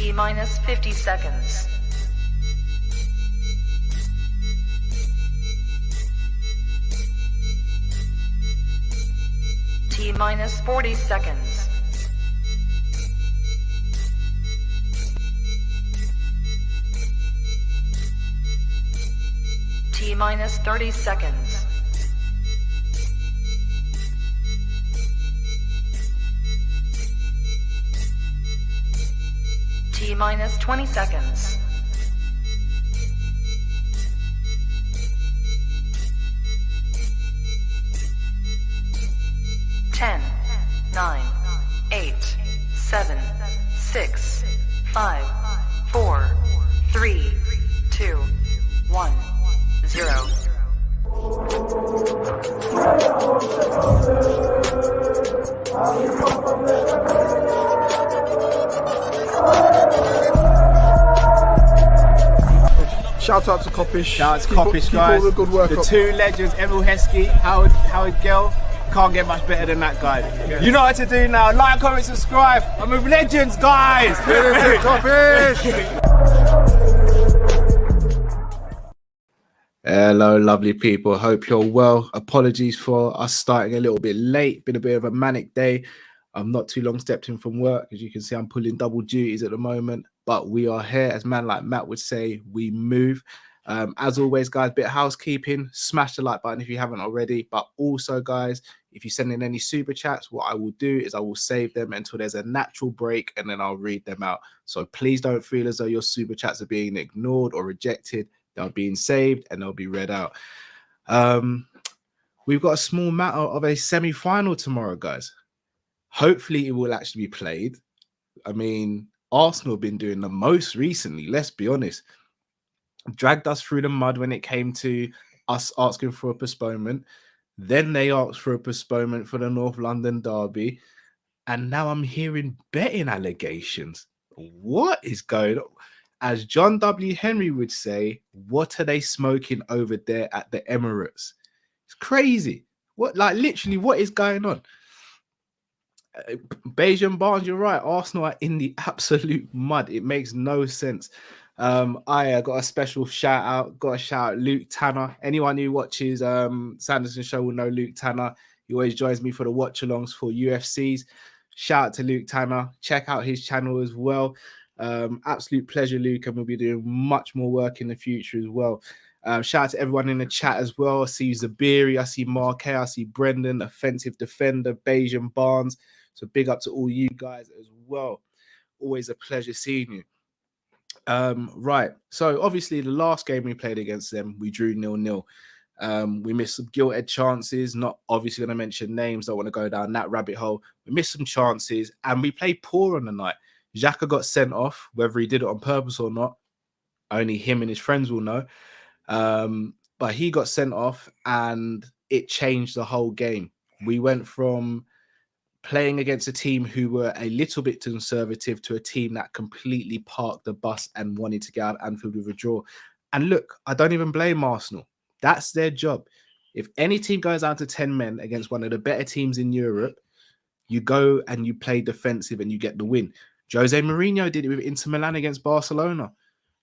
T minus 50 seconds. T minus 40 seconds. T minus 30 seconds. T minus 20 seconds. Ten, 9, 8, 7, 6, 5, 4, 3, 2, 1, 0. Shout out to Kop-Ish. Shout out to Kopish, guys. Keep all the good work the up. two legends, Emil Heskey, Howard Gill. Can't get much better than that guy. Yeah. You know what to do now. Like, comment, subscribe. I'm with legends, guys. Kop-Ish. Hello, lovely people. Hope you're well. Apologies for us starting a little bit late. Been a bit of a manic day. I'm not too long stepped in from work. As you can see, I'm pulling double duties at the moment. But we are here, as man like Matt would say, we move. As always, guys, bit of housekeeping. Smash the like button if you haven't already. But also, guys, if you send in any super chats, what I will do is I will save them until there's a natural break and then I'll read them out. So please don't feel as though your super chats are being ignored or rejected. They're being saved and they'll be read out. We've got a small matter of a semi-final tomorrow, guys. Hopefully it will actually be played. I mean, Arsenal have been doing the most recently, let's be honest. Dragged us through the mud when it came to us asking for a postponement. Then they asked for a postponement for the North London derby. And now I'm hearing betting allegations. What is going on? As John W. Henry would say, what are they smoking over there at the Emirates? It's crazy. What, like, literally, what is going on? Bayesian Barnes, you're right. Arsenal are in the absolute mud. It makes no sense. I got a special shout out. Got a shout out Luke Tanner. Anyone who watches Sanderson Show will know Luke Tanner. He always joins me for the watch alongs for UFCs. Shout out to Luke Tanner. Check out his channel as well. Absolute pleasure, Luke, and we'll be doing much more work in the future as well. Shout out to everyone in the chat as well. I see Zabiri, I see Mark, I see Brendan, offensive defender, Bayesian Barnes. So big up to all you guys as well. Always a pleasure seeing you. Right. So obviously the last game we played against them, we drew 0-0. We missed some gilt-edged chances. Not obviously going to mention names. Don't want to go down that rabbit hole. We missed some chances and we played poor on the night. Xhaka got sent off, whether he did it on purpose or not. Only him and his friends will know. But he got sent off and it changed the whole game. We went from playing against a team who were a little bit conservative to a team that completely parked the bus and wanted to get out of Anfield with a draw. And look, I don't even blame Arsenal. That's their job. If any team goes out to 10 men against one of the better teams in Europe, you go and you play defensive and you get the win. Jose Mourinho did it with Inter Milan against Barcelona.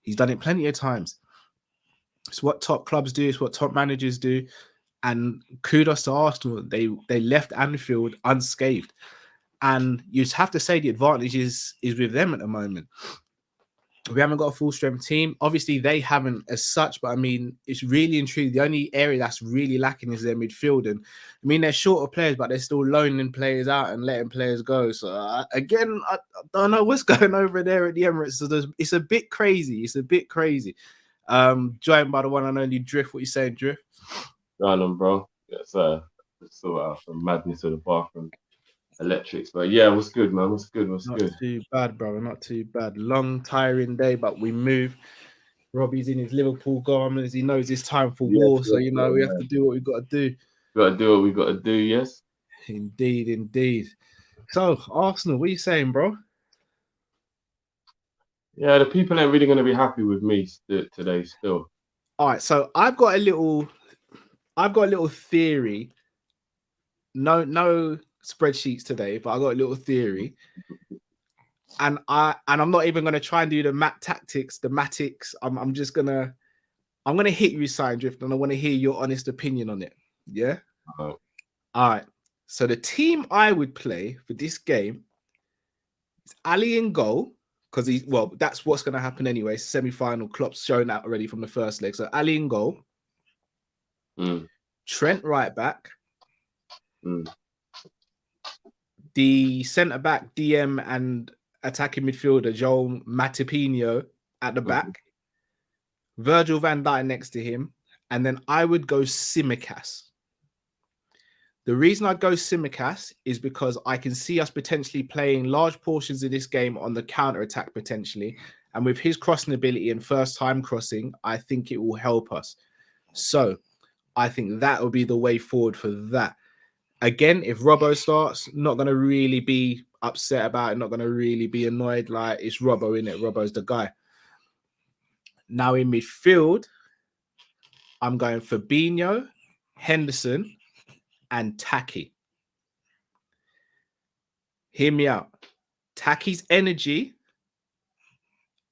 He's done it plenty of times. It's what top clubs do. It's what top managers do. And kudos to Arsenal. They left Anfield unscathed. And you have to say the advantage is with them at the moment. We haven't got a full strength team. Obviously, they haven't as such, but I mean, it's really and truly the only area that's really lacking is their midfield. And I mean, they're shorter players, but they're still loaning players out and letting players go. So again, I don't know what's going over there at the Emirates. So it's a bit crazy. It's a bit crazy. Joined by the one and only Drift. What you saying, Drift? Right on, bro. Yes, sort out the madness of the bathroom electrics. But yeah, what's good, man? What's good? Not too bad, brother. Not too bad. Long, tiring day, but we move. Robbie's in his Liverpool garments. He knows it's time for war. So, you know, we have to do what we've got to do. Got to do what we got to do, yes? Indeed, indeed. So, Arsenal, what are you saying, bro? Yeah, the people ain't really going to be happy with me today still. All right, so I've got a little theory. No spreadsheets today, but I got a little theory. and I'm not even gonna try and do the matics. I'm just gonna hit you, Sign Drift, and I want to hear your honest opinion on it. Yeah. Uh, All right. So the team I would play for this game is Ali in goal, because that's what's going to happen anyway. Semi-final, Klopp's shown out already from the first leg. So Ali in goal, Trent right back, the centre back, DM, and attacking midfielder Joel Matipinho at the back, Virgil van Dijk next to him, and then I would go Simicast. The reason I'd go Simicast is because I can see us potentially playing large portions of this game on the counter-attack potentially. And with his crossing ability and first-time crossing, I think it will help us. So I think that will be the way forward for that. Again, if Robbo starts, not going to really be upset about it, not going to really be annoyed. Like, it's Robbo, innit? Robbo's the guy. Now in midfield, I'm going Fabinho, Henderson, and Taki. Hear me out. Taki's energy,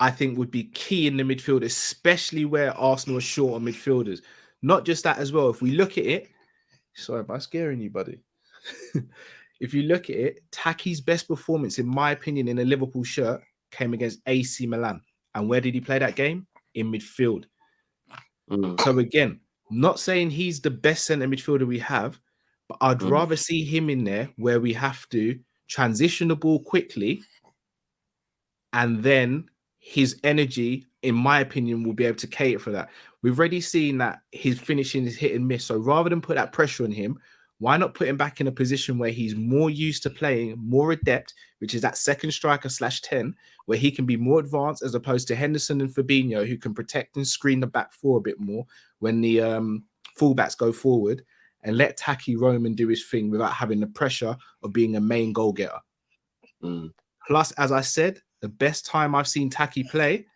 I think, would be key in the midfield, especially where Arsenal are short on midfielders. Not just that as well. If we look at it, sorry, am I scaring you, buddy? If you look at it, Taki's best performance, in my opinion, in a Liverpool shirt came against AC Milan. And where did he play that game? In midfield. So again, not saying he's the best centre midfielder we have, but I'd rather see him in there where we have to transition the ball quickly, and then his energy, in my opinion, will be able to cater for that. We've already seen that his finishing is hit and miss. So rather than put that pressure on him, why not put him back in a position where he's more used to playing, more adept, which is that second striker /10, where he can be more advanced, as opposed to Henderson and Fabinho, who can protect and screen the back four a bit more when the fullbacks go forward, and let Taki roam and do his thing without having the pressure of being a main goal getter. Plus, as I said, the best time I've seen Taki play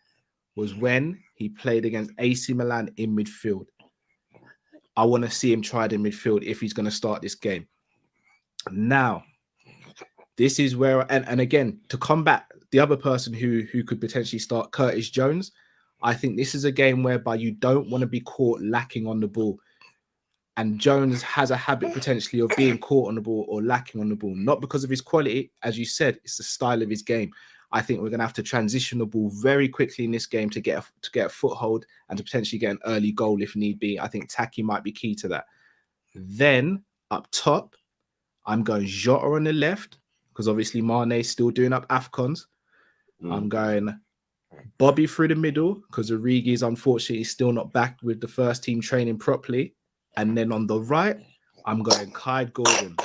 was when he played against AC Milan in midfield. I want to see him tried in midfield if he's going to start this game. Now, this is where, and again, to combat the other person who could potentially start, Curtis Jones, I think this is a game whereby you don't want to be caught lacking on the ball. And Jones has a habit potentially of being caught on the ball or lacking on the ball, not because of his quality. As you said, it's the style of his game. I think we're going to have to transition the ball very quickly in this game to get a foothold and to potentially get an early goal if need be. I think Taki might be key to that. Then up top, I'm going Jota on the left because obviously Mane's still doing up AFCONs. I'm going Bobby through the middle because Origi is unfortunately still not back with the first team training properly. And then on the right, I'm going Kyde Gordon.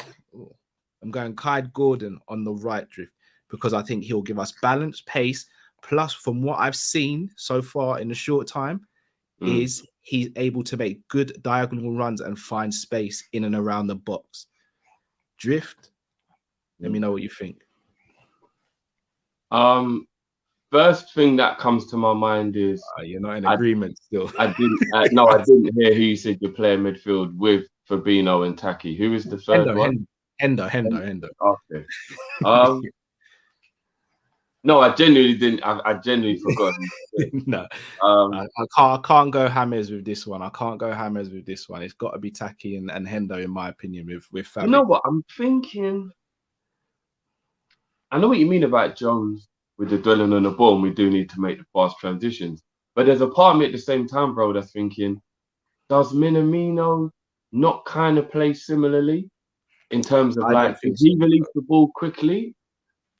I'm going Kyde Gordon on the right, Drift, because I think he'll give us balance, pace. Plus, from what I've seen so far in a short time, is he's able to make good diagonal runs and find space in and around the box. Drift, let me know what you think. First thing that comes to my mind is you're not in agreement still. I didn't hear who you said you're playing midfield with Fabinho and Taki. Who is the third one? Hendo. Okay. No, I genuinely didn't. I genuinely forgot. No, I can't go hammers with this one. It's got to be Taki and Hendo, in my opinion. With Fabi. You know what I'm thinking? I know what you mean about Jones with the dwelling on the ball, and we do need to make the fast transitions. But there's a part of me at the same time, bro, that's thinking, does Minamino not kind of play similarly in terms of does he release the ball quickly?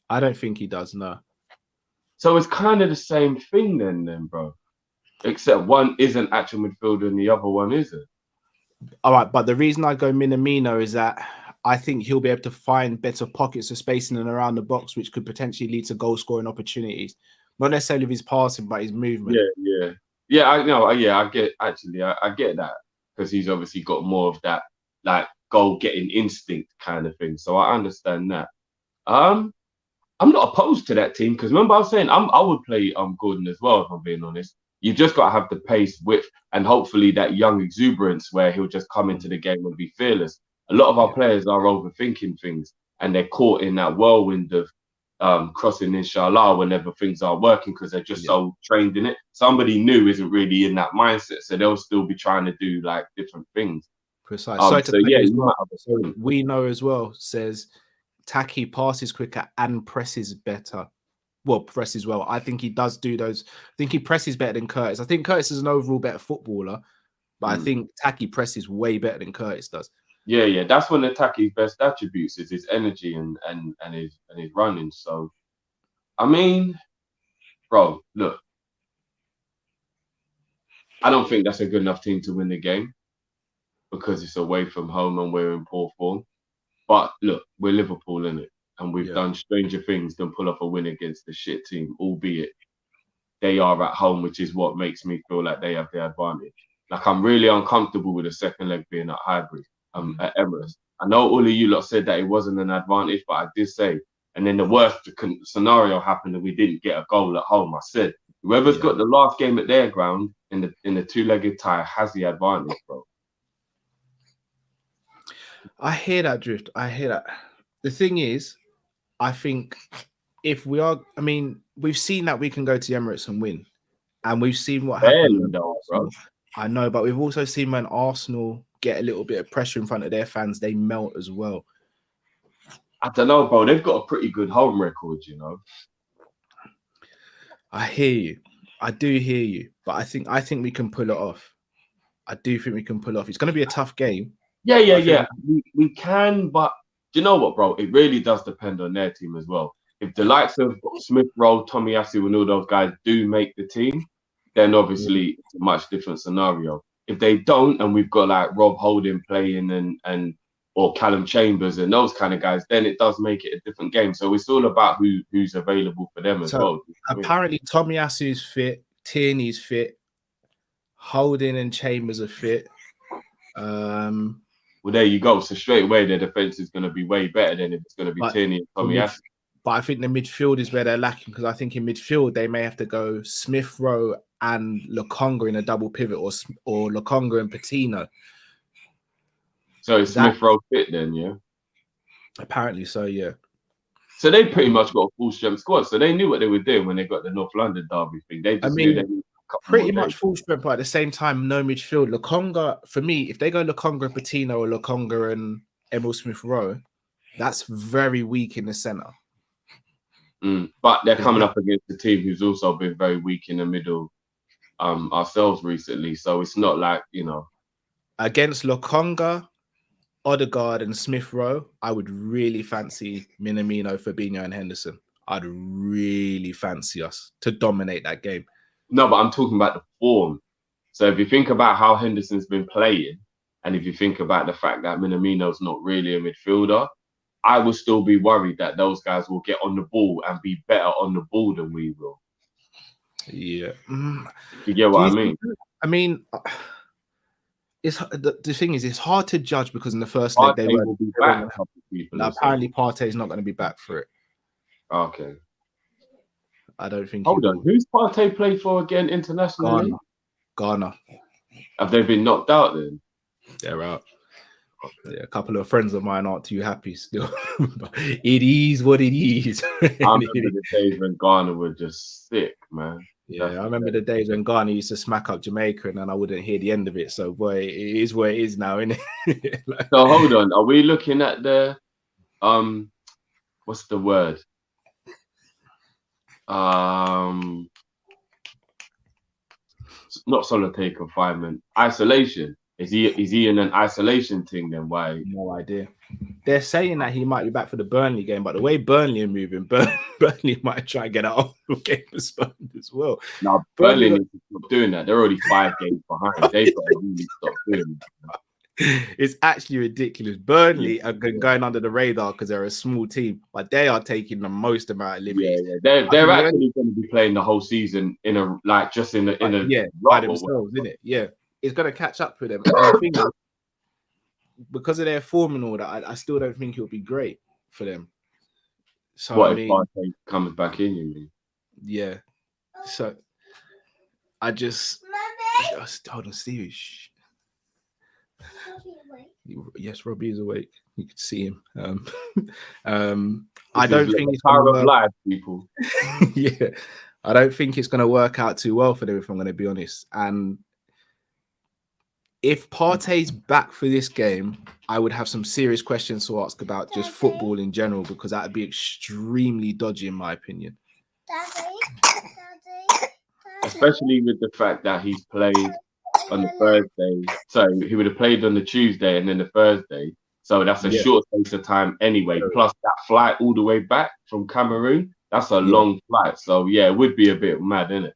I don't think he does, no. So it's kind of the same thing then, bro. Except one isn't actual midfielder and the other one isn't. All right, but the reason I go Minamino is that I think he'll be able to find better pockets of space in and around the box, which could potentially lead to goal-scoring opportunities. Not necessarily with his passing, but his movement. Yeah. I know. Yeah, I get that because he's obviously got more of that like goal-getting instinct kind of thing. So I understand that. I'm not opposed to that team because remember I was saying I would play Gordon as well if I'm being honest. You've just got to have the pace, width, and hopefully that young exuberance where he'll just come into the game and be fearless. A lot of our players are overthinking things and they're caught in that whirlwind of crossing inshallah whenever things are working because they're just so trained in it. Somebody new isn't really in that mindset, so they'll still be trying to do like different things. Precise. So yeah, you might have a point. We know as well, says Taki passes quicker and presses better. Well, presses well. I think he does do those. I think he presses better than Curtis. I think Curtis is an overall better footballer, but I think Taki presses way better than Curtis does. Yeah, that's one of Taki's best attributes is his energy and his running. So, I mean, bro, look, I don't think that's a good enough team to win the game because it's away from home and we're in poor form. But look, we're Liverpool, innit? And we've done stranger things than pull off a win against the shit team, albeit they are at home, which is what makes me feel like they have the advantage. Like, I'm really uncomfortable with the second leg being at Highbury, at Emirates. I know all of you lot said that it wasn't an advantage, but I did say, and then the worst scenario happened and we didn't get a goal at home. I said, whoever's got the last game at their ground in the two-legged tie has the advantage, bro. I hear that, Drift. I hear that. The thing is, I think if we are, I mean, we've seen that we can go to the Emirates and win. And we've seen what happened. Though, bro. I know, but we've also seen when Arsenal get a little bit of pressure in front of their fans, they melt as well. I don't know, bro. They've got a pretty good home record, you know. I hear you. I do hear you. But I think we can pull it off. I do think we can pull it off. It's going to be a tough game. Yeah. We can, but do you know what, bro? It really does depend on their team as well. If the likes of Smith Rowe, Tomiyasu, and all those guys do make the team, then obviously it's a much different scenario. If they don't, and we've got like Rob Holding playing or Callum Chambers and those kind of guys, then it does make it a different game. So it's all about who's available for them as well. Apparently, Tomiyasu's fit, Tierney's fit, Holding and Chambers are fit. Well, there you go. So straight away, their defense is going to be way better than if it's going to be Tierney and Tomiyasu. But I think the midfield is where they're lacking because I think in midfield they may have to go Smith Rowe and Lokonga in a double pivot or Lokonga and Patino. So is Smith Rowe fit then, yeah? Apparently so, yeah. So they pretty much got a full strength squad. So they knew what they were doing when they got the North London derby thing. They just knew they needed a couple pretty more much days. full strength, but at the same time, no midfield. Lokonga, for me, if they go Lokonga and Patino or Lokonga and Emil Smith Rowe, that's very weak in the centre. But they're coming up against a team who's also been very weak in the middle ourselves recently. So it's not like, you know. Against Lokonga, Odegaard and Smith Rowe, I would really fancy Minamino, Fabinho and Henderson. I'd really fancy us to dominate that game. No, but I'm talking about the form. So if you think about how Henderson's been playing, and if you think about the fact that Minamino's not really a midfielder, I will still be worried that those guys will get on the ball and be better on the ball than we will. Yeah. You get what I mean? I mean, it's the thing is, it's hard to judge because in the first leg they will be back. Apparently, Partey's not going to be back for it. Okay. I don't think. Hold on. Who's Partey played for again internationally? Ghana. Have they been knocked out then? They're out. Yeah, a couple of friends of mine aren't too happy still. But it is what it is. I remember the days when Ghana were just sick, man. Yeah, I remember the days when Ghana used to smack up Jamaica and then I wouldn't hear the end of it. So, boy, it is where it is now, isn't it? So, hold on. Are we looking at the, what's the word? Not solitary confinement, isolation. Is he in an isolation thing then? Why? No idea. They're saying that he might be back for the Burnley game, but the way Burnley are moving, Burnley might try and get out of game postponed as well. Now, Burnley needs to stop doing that. They're already 5 games behind. They've got to really stop doing that. It's actually ridiculous. Burnley are going under the radar because they're a small team, but they are taking the most amount of liberties. Yeah. They're actually going to be playing the whole season in a by themselves, isn't it? Yeah, it's going to catch up with them. And the thing is, because of their form and all that, I still don't think it'll be great for them. So what if Partey comes back in? You mean? Yeah. So I just hold on, Stevie. Yes, Robbie is awake. You could see him. I don't think the it's going to power of work. life, people. Yeah, I don't think it's going to work out too well for them, if I'm going to be honest. And if Partey's back for this game, I would have some serious questions to ask about just football in general, because that would be extremely dodgy, in my opinion. Especially with the fact that he's played on the Thursday. So he would have played on the Tuesday and then the Thursday. So that's a short space of time anyway. Plus that flight all the way back from Cameroon, that's a long flight. So yeah, it would be a bit mad, isn't it?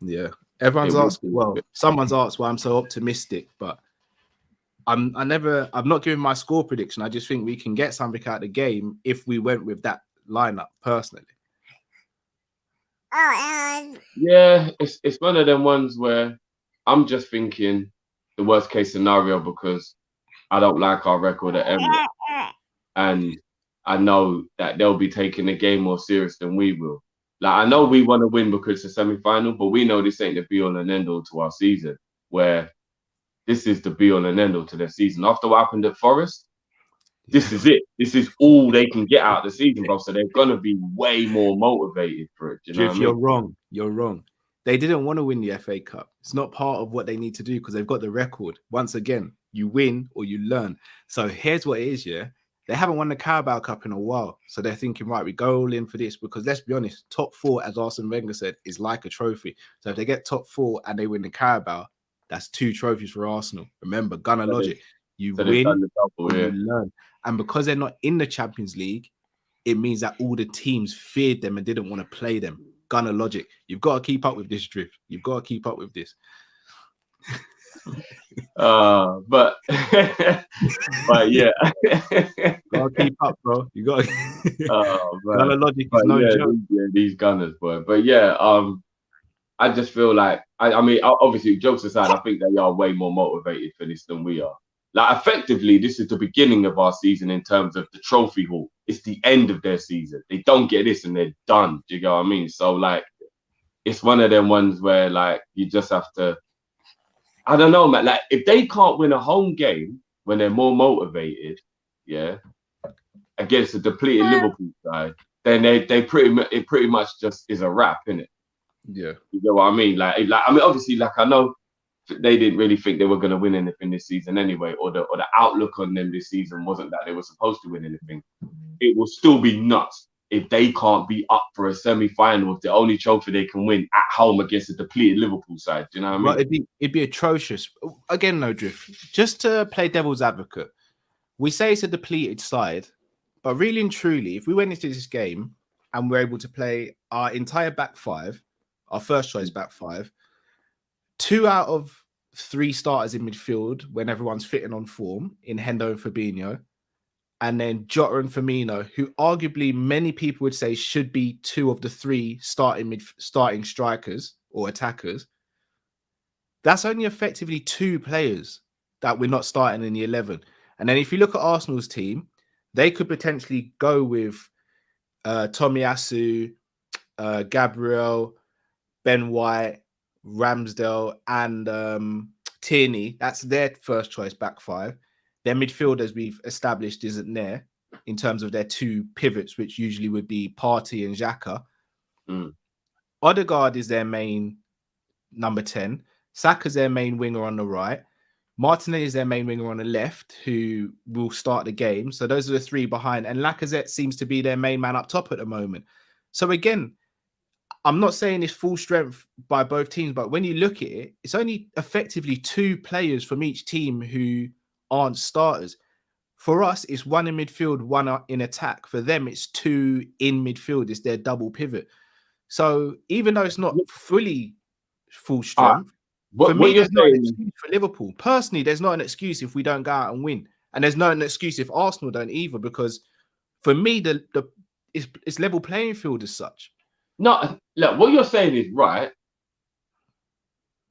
Yeah. Everyone's asking. Well, someone's asked why I'm so optimistic, but I'm not giving my score prediction. I just think we can get something out of the game if we went with that lineup personally. Yeah, it's one of them ones where I'm just thinking the worst case scenario, because I don't like our record at Emirates, and I know that they'll be taking the game more serious than we will. Like, I know we want to win because it's a semi-final, but we know this ain't the be-all and end-all to our season, where this is the be-all and end-all to their season. After what happened at Forest, this is it. This is all they can get out of the season, bro. So they're going to be way more motivated for it. Do you know what I mean? You're wrong. You're wrong. They didn't want to win the FA Cup. It's not part of what they need to do because they've got the record. Once again, you win or you learn. So here's what it is, yeah? They haven't won the Carabao Cup in a while. So they're thinking, right, we go all in for this, because let's be honest, top four, as Arsene Wenger said, is like a trophy. So if they get top four and they win the Carabao, that's 2 trophies for Arsenal. Remember, Gunner logic. You win or you learn. And because they're not in the Champions League, it means that all the teams feared them and didn't want to play them. Gunner logic. You've got to keep up with this, Drift. You've got to keep up with this. But yeah. Gotta keep up, bro. You got Gunner logic is no joke. These Gunners, boy. But yeah, I just feel like I mean, obviously, jokes aside, I think they are way more motivated for this than we are. Like, effectively, this is the beginning of our season in terms of the trophy haul. It's the end of their season. They don't get this and they're done. Do you get what I mean? So, like, it's one of them ones where, like, you just have to, I don't know, man. Like, if they can't win a home game when they're more motivated, yeah, against a depleted Liverpool side, then it pretty much just is a wrap, innit? Yeah. You know what I mean? Like I mean, obviously, like, I know they didn't really think they were going to win anything this season anyway, or the outlook on them this season wasn't that they were supposed to win anything. It will still be nuts if they can't be up for a semi-final with the only trophy they can win at home against a depleted Liverpool side. Do you know what I mean? Well, it'd be atrocious. Again, no, Drift. Just to play devil's advocate, we say it's a depleted side, but really and truly, if we went into this game and we're able to play our entire back five, our first choice back five, 2 out of 3 starters in midfield when everyone's fitting on form in Hendo and Fabinho, and then Jota and Firmino, who arguably many people would say should be 2 of the 3 starting strikers or attackers. That's only effectively 2 players that we're not starting in the 11. And then if you look at Arsenal's team, they could potentially go with Tomiyasu, Gabriel, Ben White, Ramsdale, and Tierney. That's their first choice back 5. Their midfield, as we've established, isn't there in terms of their 2 pivots, which usually would be Partey and Xhaka. Odegaard is their main number 10. Saka's their main winger on the right. Martinelli is their main winger on the left, who will start the game. So those are the 3 behind. And Lacazette seems to be their main man up top at the moment. So again, I'm not saying it's full strength by both teams, but when you look at it, it's only effectively 2 players from each team who aren't starters. For us, it's 1 in midfield, 1 in attack. For them, it's 2 in midfield. It's their double pivot. So even though it's not fully full strength, for me, there's not an excuse for Liverpool. Personally, there's not an excuse if we don't go out and win. And there's not an excuse if Arsenal don't either, because for me, it's level playing field as such. No, look, what you're saying is right,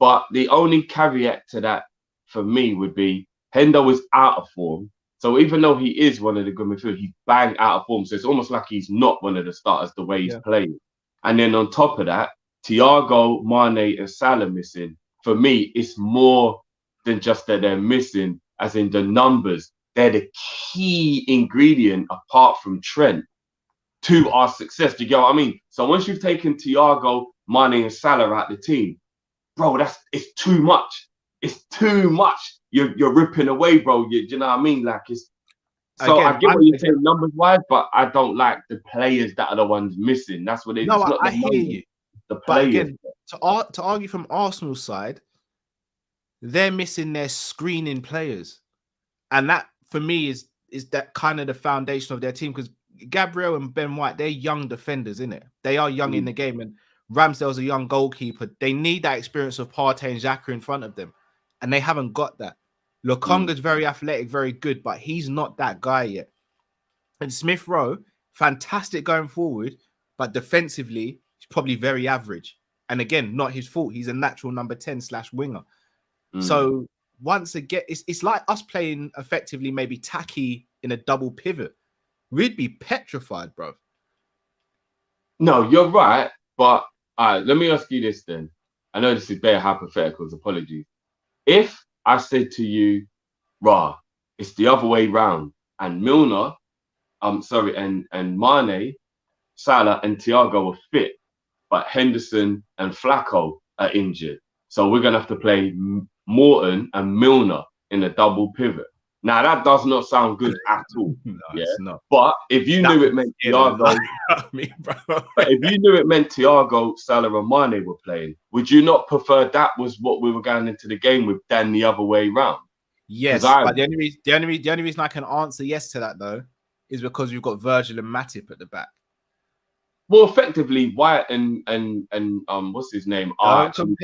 but the only caveat to that for me would be Hendo is out of form. So even though he is one of the good midfielders, he's bang out of form. So it's almost like he's not one of the starters the way he's playing. And then on top of that, Thiago, Mane, and Salah missing. For me, it's more than just that they're missing, as in the numbers. they're the key ingredient apart from Trent to our success. Do you get what I mean? So once you've taken Thiago, Mane, and Salah out the team, bro, it's too much. It's too much. You're ripping away, bro. Do you know what I mean? Like it's. So Again, I get what you're saying numbers wise, but I don't like the players that are the ones missing. That's what it is. No, it's not I the hear numbers, you. the But players. again, to argue from Arsenal's side, they're missing their screening players, and that for me is that kind of the foundation of their team, because Gabriel and Ben White, they're young defenders, innit? They are young in the game, and Ramsdale's a young goalkeeper. They need that experience of Partey and Xhaka in front of them, and they haven't got that. Lokonga's very athletic, very good, but he's not that guy yet. And Smith Rowe, fantastic going forward, but defensively, he's probably very average. And again, not his fault. He's a natural number 10/winger. So once again, it's like us playing effectively maybe Taki in a double pivot. We'd be petrified, bro. No, you're right. But let me ask you this then. I know this is bare hypotheticals, apologies. If I said to you, rah, it's the other way round, and Milner, and Mane, Salah, and Thiago are fit, but Henderson and Flacco are injured. So we're gonna have to play Morton and Milner in a double pivot. Now that does not sound good at all. No, it's not. But if you knew it meant Thiago, but if you knew it meant Thiago, Salah, and Mane were playing, would you not prefer that was what we were going into the game with than the other way round? Yes, but the only reason I can answer yes to that though is because we've got Virgil and Matip at the back. Well, effectively, White and what's his name? But don't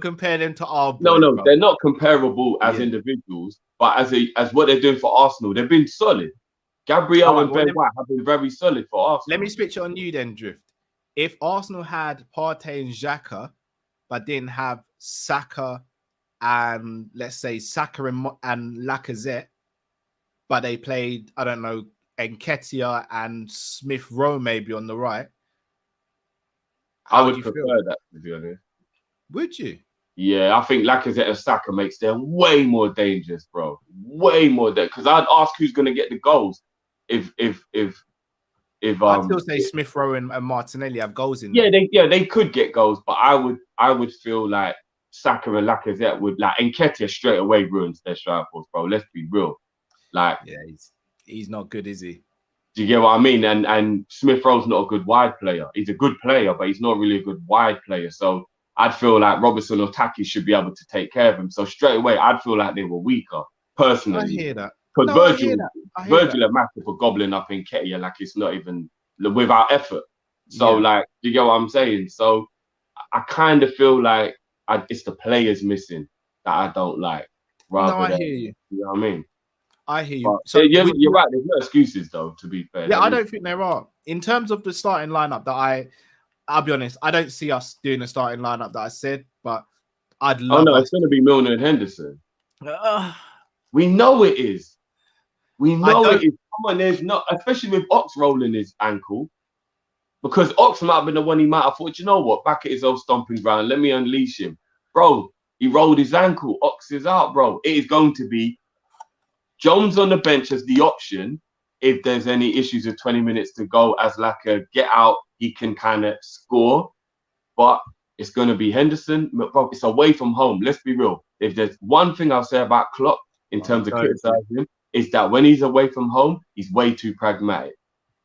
compare them to our boys, No, bro. they're not comparable as individuals, but as what they're doing for Arsenal, they've been solid. Gabriel and Ben White have been very solid for Arsenal. Let me switch it on you then, Drift. If Arsenal had Partey and Xhaka, but didn't have Saka and let's say Saka and Lacazette, but they played, I don't know, Nketiah and Smith Rowe maybe on the right. I would prefer that, to be honest. Would you? Yeah, I think Lacazette and Saka makes them way more dangerous, bro. Way more dangerous. Because I'd ask who's going to get the goals if I'd still say Smith Rowe and Martinelli have goals in there. They could get goals, but I would feel like Saka and Lacazette would, like, Nketiah straight away ruins their strike force, bro. Let's be real. Like, yeah, he's not good, is he? Do you get what I mean? And Smith Rowe's not a good wide player. He's a good player, but he's not really a good wide player. So I'd feel like Robertson or Taki should be able to take care of him. So straight away, I'd feel like they were weaker, personally. I hear that. Because Virgil and Matip are gobbling up in Nketiah like it's not even without effort. So, like, do you get what I'm saying? So I kind of feel like it's the players missing that I don't like. I hear you. You know what I mean? I hear you. But, so you're right. There's no excuses, though, to be fair. Yeah, I don't think there are. In terms of the starting lineup that I'll be honest, I don't see us doing a starting lineup that I said, but I'd love. Oh, no, it's going to be Milner and Henderson. We know it is. We know it is. Come on, there's not, especially with Ox rolling his ankle, because Ox might have been the one he might have thought, you know what, back at his old stomping ground, let me unleash him. Bro, he rolled his ankle. Ox is out, bro. It is going to be Jones on the bench as the option if there's any issues with 20 minutes to go as like a get out, he can kind of score. But it's going to be Henderson. Bro, it's away from home. Let's be real. If there's one thing I'll say about Klopp in terms of criticizing him, is that when he's away from home, he's way too pragmatic.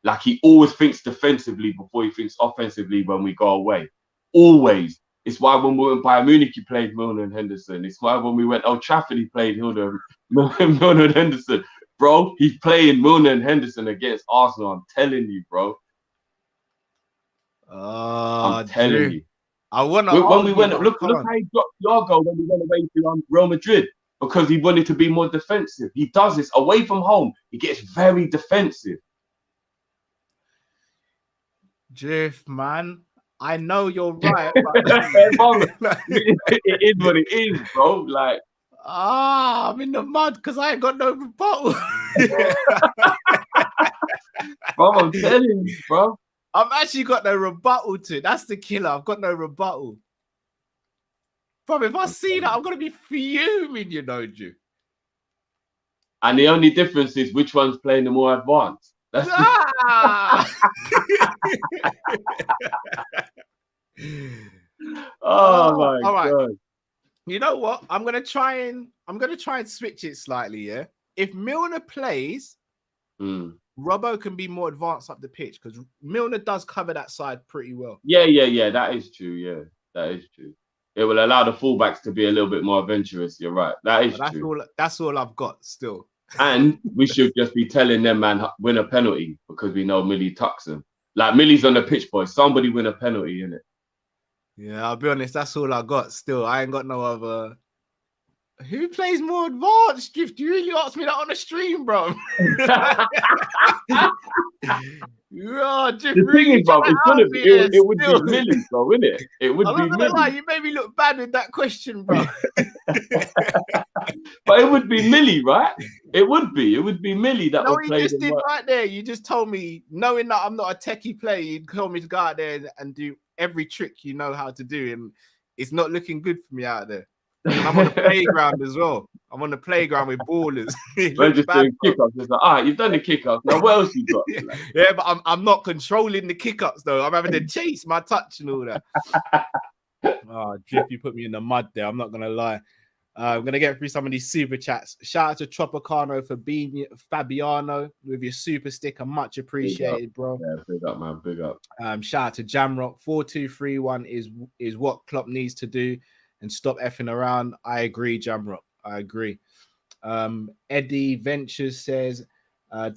Like, he always thinks defensively before he thinks offensively when we go away. Always. It's why when we went Bayern Munich, he played Milner and Henderson. It's why when we went Old Trafford, he played Milner and Henderson. Bro, he's playing Milner and Henderson against Arsenal. I'm telling you, bro. I'm telling you. I want to. When we went, look how he dropped Thiago when we went away to Real Madrid because he wanted to be more defensive. He does this away from home. He gets very defensive. Jeff, man, I know you're right. But it is what it is, bro. Like, I'm in the mud because I ain't got no rebuttal. Bro, I'm telling you, bro. I've actually got no rebuttal to it. That's the killer. I've got no rebuttal. Bro, if I see that, I'm going to be fuming, you know, Drew. And the only difference is which one's playing the more advanced. That's Ah! oh my all right. god. You know what? I'm gonna try and switch it slightly. Yeah. If Milner plays, Robbo can be more advanced up the pitch because Milner does cover that side pretty well. Yeah. That is true. Yeah, that is true. It will allow the fullbacks to be a little bit more adventurous. You're right. That is true. That's all I've got still. And we should just be telling them, man, win a penalty because we know Millie tucks them. Like Millie's on the pitch, boy. Somebody win a penalty, innit? Yeah, I'll be honest. That's all I got. Still, I ain't got no other. Who plays more advanced? Gift, you really asked me that on the stream, bro. The thing is, bro, it would be Millie, bro, wouldn't it? It would be Millie. Lie, you made me look bad with that question, bro. But it would be Millie, right? It would be Millie that would play. No, you just did right there. You just told me, knowing that I'm not a techie player, you told me to go out there and do every trick you know how to do, and it's not looking good for me out there. And I'm on the playground as well. I'm on the playground with ballers. We're just doing kick-ups. It's like, all right, you've done the kick-ups. Now, what else you got? Yeah, but I'm not controlling the kick-ups, though. I'm having to chase my touch and all that. Oh, Drip, you put me in the mud there. I'm not going to lie. I'm going to get through some of these super chats. Shout out to Tropicano for being Fabiano with your super sticker. Much appreciated, bro. Yeah, big up, man. Big up. Shout out to Jamrock. 4231 is what Klopp needs to do and stop effing around. I agree, Jamrock. I agree. Eddie Ventures says,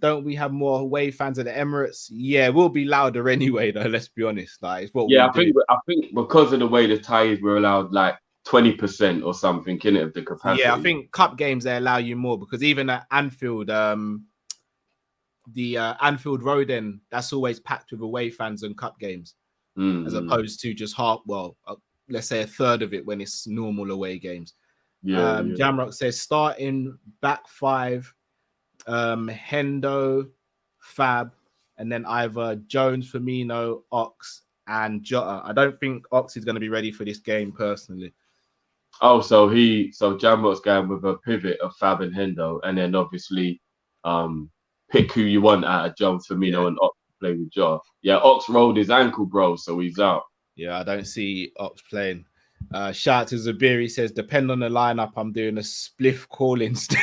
don't we have more away fans at the Emirates? Yeah, we'll be louder anyway, though. Let's be honest. Like, it's what I think because of the way the tie is, we're allowed like 20% or something in it of the capacity. Yeah, I think cup games they allow you more because even at Anfield, the Anfield Road end, that's always packed with away fans and cup games, as opposed to just let's say a third of it when it's normal away games. Jamrock says starting back five, Hendo, Fab, and then either Jones, Firmino, Ox, and Jota. I don't think Ox is going to be ready for this game personally. Oh, so Jamrock's going with a pivot of Fab and Hendo, and then obviously pick who you want out of Jones, Firmino, and Ox to play with Jota. Yeah, Ox rolled his ankle, bro, so he's out. Yeah, I don't see Ox playing. Shout out to Zabiri, says, depend on the lineup, I'm doing a spliff calling still.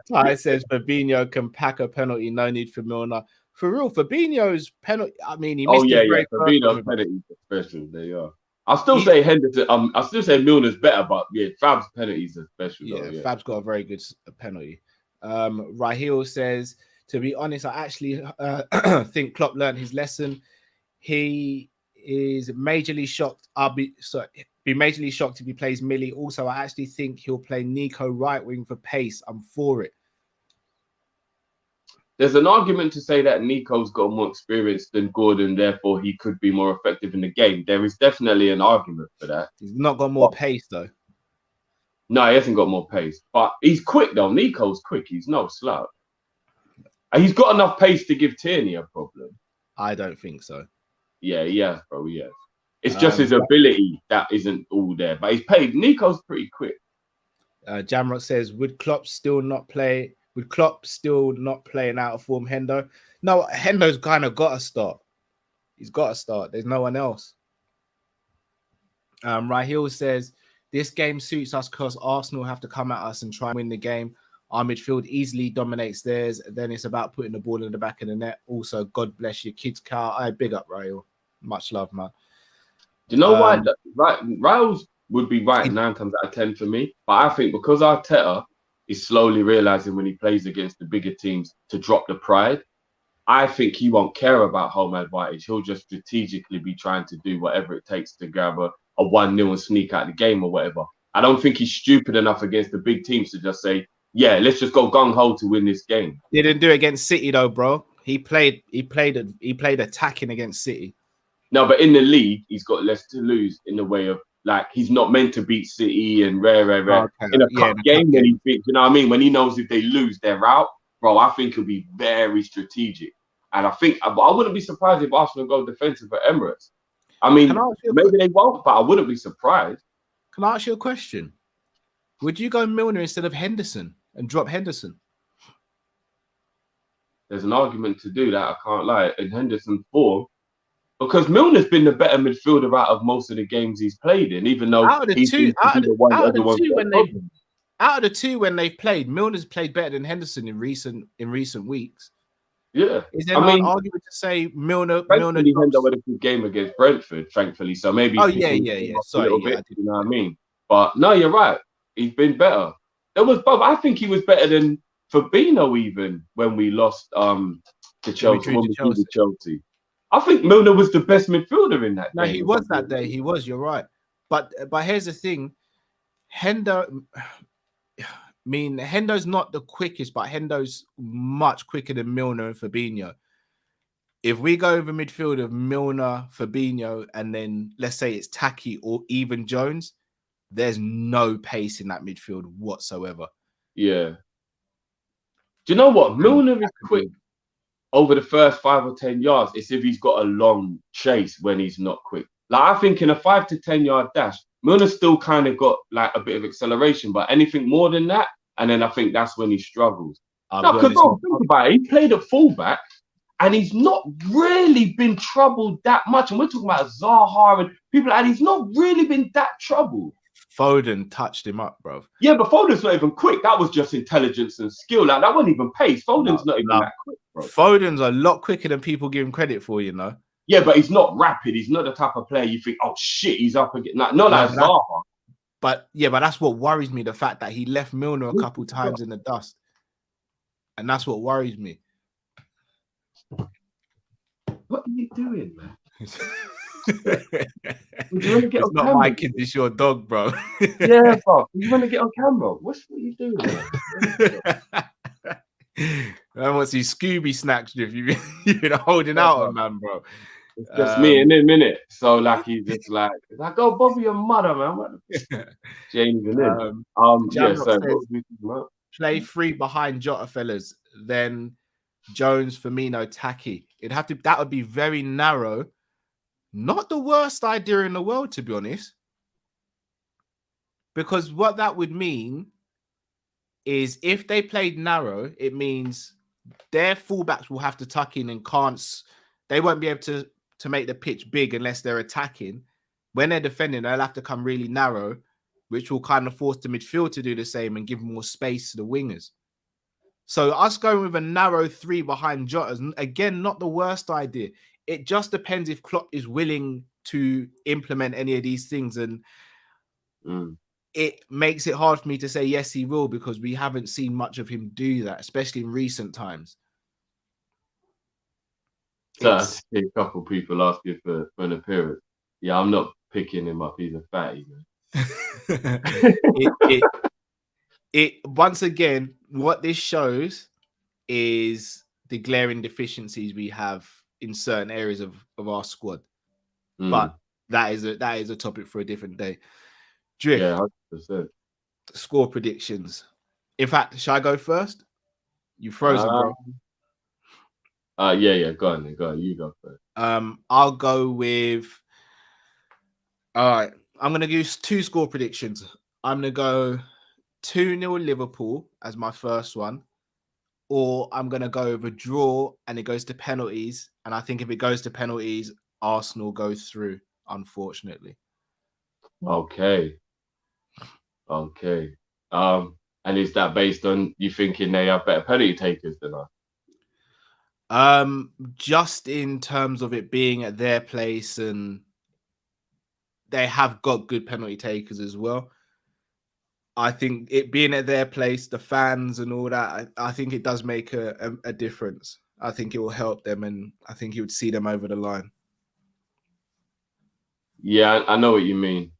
Ty says Fabinho can pack a penalty, no need for Milner. For real, Fabinho's penalty, I mean, he missed Fabinho's penalty special. There you are. I'll still say Henderson. I'll still say Milner's better, but yeah, Fab's penalties are special. Yeah, Fab's got a very good penalty. Rahil says, to be honest, I actually think Klopp learned his lesson. He is majorly shocked. I'll be majorly shocked if he plays Millie. Also, I actually think he'll play Nico right wing for pace. I'm for it. There's an argument to say that Nico's got more experience than Gordon, therefore he could be more effective in the game. There is definitely an argument for that. He's not got more pace, though. No, he hasn't got more pace. But he's quick, though. Nico's quick. He's no slouch. He's got enough pace to give Tierney a problem. I don't think so. Yeah, he has, bro. He has. It's just his ability that isn't all there. But he's paid. Nico's pretty quick. Jamrock says, would Klopp still not play an out of form Hendo? No, Hendo's kind of got to start. He's got to start. There's no one else. Rahil says, this game suits us because Arsenal have to come at us and try and win the game. Our midfield easily dominates theirs. Then it's about putting the ball in the back of the net. Also, God bless your kids, Carl. I big up Rahil. Much love, man. Do you know why? Rahil would be right 9 times out of 10 for me. But I think because Arteta is slowly realizing when he plays against the bigger teams to drop the pride, I think he won't care about home advantage. He'll just strategically be trying to do whatever it takes to grab a 1-0 and sneak out the game or whatever. I don't think he's stupid enough against the big teams to just say, yeah, let's just go gung-ho to win this game. He didn't do it against City though, bro. He played attacking against City. No, but in the league, he's got less to lose in the way of, like, he's not meant to beat City and rare. Okay. In a cup game, when he beats, you know what I mean? When he knows if they lose, they're out. Bro, I think he'll be very strategic. And I wouldn't be surprised if Arsenal go defensive at Emirates. I mean, maybe they won't, but I wouldn't be surprised. Can I ask you a question? Would you go Milner instead of Henderson and drop Henderson? There's an argument to do that. I can't lie. And Henderson 4. Because Milner's been the better midfielder out of most of the games he's played in, even though Out of the he's two, out of the two when they've played, Milner's played better than Henderson in recent weeks. Yeah, is there an argument to say Milner? Milner Hendo had a good game against Brentford, thankfully. So maybe. Oh yeah. Sorry, bit, you know what I mean? But no, you're right. He's been better. There was Bob. I think he was better than Fabinho even when we lost to Chelsea. When we drew Chelsea. I think Milner was the best midfielder in that. No, he was that day. He was. You're right. But here's the thing, Hendo. Hendo's not the quickest, but Hendo's much quicker than Milner and Fabinho. If we go over midfield of Milner, Fabinho, and then let's say it's Taki or even Jones, there's no pace in that midfield whatsoever. Yeah. Do you know what? Milner is quick over the first 5 or 10 yards. It's if he's got a long chase when he's not quick. Like I think in a 5 to 10 yard dash, Milner's still kind of got like a bit of acceleration, but anything more than that, and then I think that's when he struggles. Because think about it, he played at fullback, and he's not really been troubled that much. And we're talking about Zaha and people, and he's not really been that troubled. Foden touched him up, bro. Yeah, but Foden's not even quick. That was just intelligence and skill. Like that wasn't even pace. Foden's not even that quick, bro. Foden's a lot quicker than people give him credit for, you know. Yeah, but he's not rapid. He's not the type of player you think, oh shit, he's up again. Not like Zaha. But that's what worries me, the fact that he left Milner a couple times in the dust. And that's what worries me. What are you doing, man? It's not my kid, it's your dog, bro. Yeah, bro. You want to get on camera? What are you doing, man? I want to see Scooby snacks if you've been holding out on man, bro. It's just me in a minute. So like he's just like go bother your mother, man. James and play 3 behind Jota, fellas. Then Jones, Firmino, Taki. That would be very narrow. Not the worst idea in the world, to be honest. Because what that would mean is if they played narrow, it means their fullbacks will have to tuck in and they won't be able to make the pitch big unless they're attacking. When they're defending, they'll have to come really narrow, which will kind of force the midfield to do the same and give more space to the wingers. So us going with a narrow 3 behind Jota, again, not the worst idea. It just depends if Klopp is willing to implement any of these things. And it makes it hard for me to say, yes, he will, because we haven't seen much of him do that, especially in recent times. So I see a couple people asking for an appearance. Yeah, I'm not picking him up. He's a fatty, man. Once again, what this shows is the glaring deficiencies we have in certain areas of our squad. But that is a topic for a different day. Drift. Yeah, 100%. Score predictions. In fact, shall I go first? You frozen, bro. Yeah. Go on. You go first. I'll go with. All right. I'm gonna use 2 score predictions. I'm gonna go 2-0 Liverpool as my first one, or I'm gonna go with a draw and it goes to penalties. And I think if it goes to penalties, Arsenal goes through. Unfortunately. Okay. And is that based on you thinking they are better penalty takers than us? Just in terms of it being at their place, and they have got good penalty takers as well. I think it being at their place, the fans and all that, I think it does make a difference. I think it will help them, and I think it would see them over the line. Yeah, I know what you mean.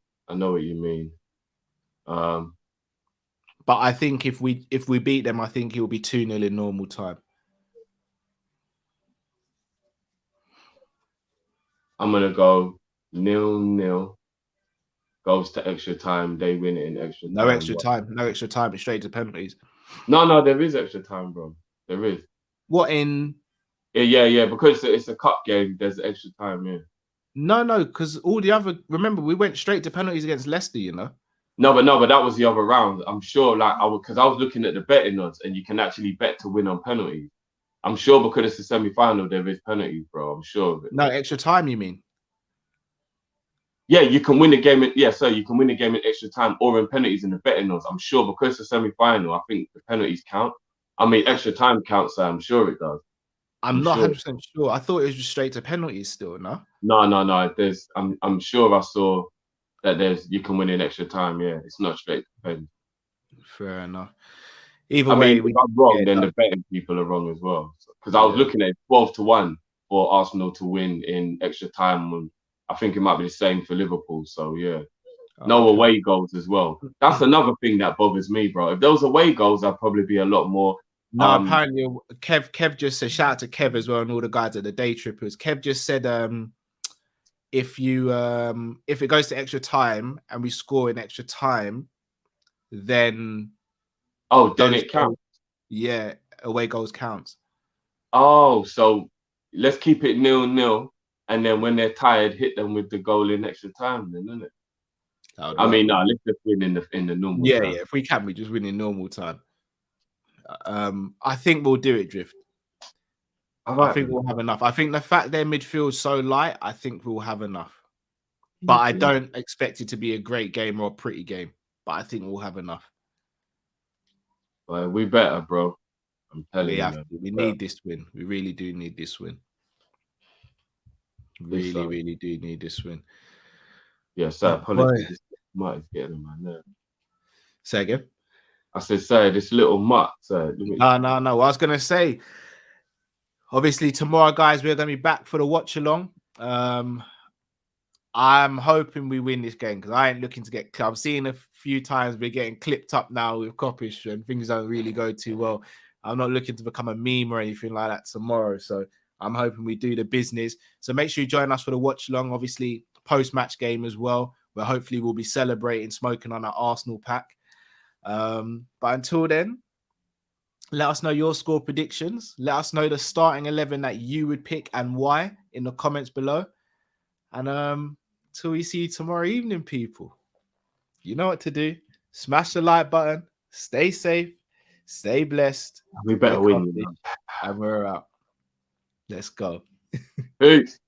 But I think if we beat them, I think it will be 2-0 in normal time. I'm gonna go 0-0. Goes to extra time. They win it in extra time. No extra time. It's straight to penalties. No, there is extra time, bro. There is. What in? Yeah. Because it's a cup game. There's extra time. Yeah. No, because all the other. Remember, we went straight to penalties against Leicester. You know. No, but that was the other round. I'm sure, like, because I was looking at the betting odds, and you can actually bet to win on penalties. I'm sure because it's the semi-final, there is penalties, bro. I'm sure of it. No, extra time, you mean? Yeah, you can win the game. You can win the game in extra time or in penalties in the betting odds. I'm sure because it's a semi-final. I think the penalties count. I mean, extra time counts. So I'm sure it does. I'm not 100% sure. I thought it was just straight to penalties still, no? No. I'm sure I saw that you can win in extra time. Yeah, it's not straight to penalties. Fair enough. Either way, if I'm wrong, then the betting people are wrong as well. Because I was looking at 12-1 for Arsenal to win in extra time. And I think it might be the same for Liverpool. So yeah, no away goals as well. That's another thing that bothers me, bro. If there was away goals, I'd probably be a lot more. No, apparently Kev just said, shout out to Kev as well and all the guys at the Day Trippers. Kev just said if it goes to extra time and we score in extra time, then then it counts. Yeah, away goals counts. Oh, so let's keep it 0-0, and then when they're tired, hit them with the goal in extra time, then, isn't it? I mean, no, let's just win in the normal time. Yeah. If we can, we just win in normal time. I think we'll do it, Drift. I think we'll have enough. I think the fact their midfield's so light, I think we'll have enough. But I don't expect it to be a great game or a pretty game. But I think we'll have enough. Well, we better, bro. I'm telling you. We need this win. We really do need this win. Really do need this win. Yeah, sir. Apologies. Might have getting on my nerve. Say again? I said, sir, this little mutt, sir. No. I was going to say, obviously, tomorrow, guys, we're going to be back for the watch along. I'm hoping we win this game because I ain't looking to get. I'm seeing a few times we're getting clipped up now with Kopish and things don't really go too well. I'm not looking to become a meme or anything like that tomorrow. So I'm hoping we do the business. So make sure you join us for the watch along. Obviously, post-match game as well, where hopefully we'll be celebrating, smoking on our Arsenal pack. But until then, let us know your score predictions. Let us know the starting 11 that you would pick and why in the comments below. And till we see you tomorrow evening, people, you know what to do. Smash the like button. Stay safe. Stay blessed. We better win. And we're out. Let's go. Peace.